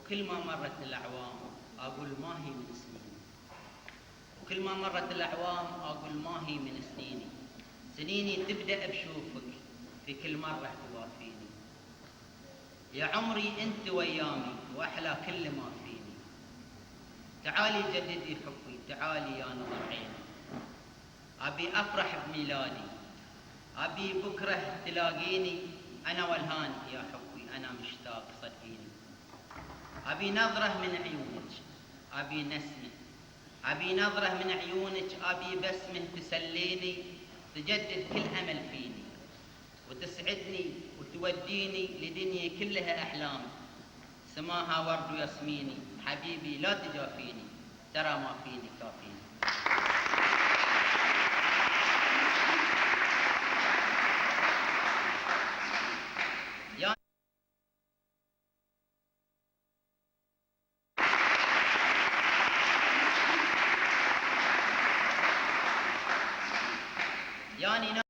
وكل ما مرت الأعوام أقول ما هي من سنيني، وكل ما مرت الأعوام أقول ما هي من سنيني. سنيني تبدأ بشوفك في كل مرة توافيني. يا عمري أنت ويامي وأحلى كل ما فيني. تعالي جددي حبي، تعالي يا نظر عيني. أبي أفرح بميلادي، أبي بكرة تلاقيني. أنا والهان يا حبي، أنا مشتاق صدقيني. أبي نظرة من عيونك، أبي نسمة، أبي نظرة من عيونك، أبي بسمة تسليني، تجدد كل أمل فيني، وتسعدني وتوديني لدنيا كلها أحلام، سماها ورد وياسميني. حبيبي لا تجافيني، ترى ما فيني كافيني. يعني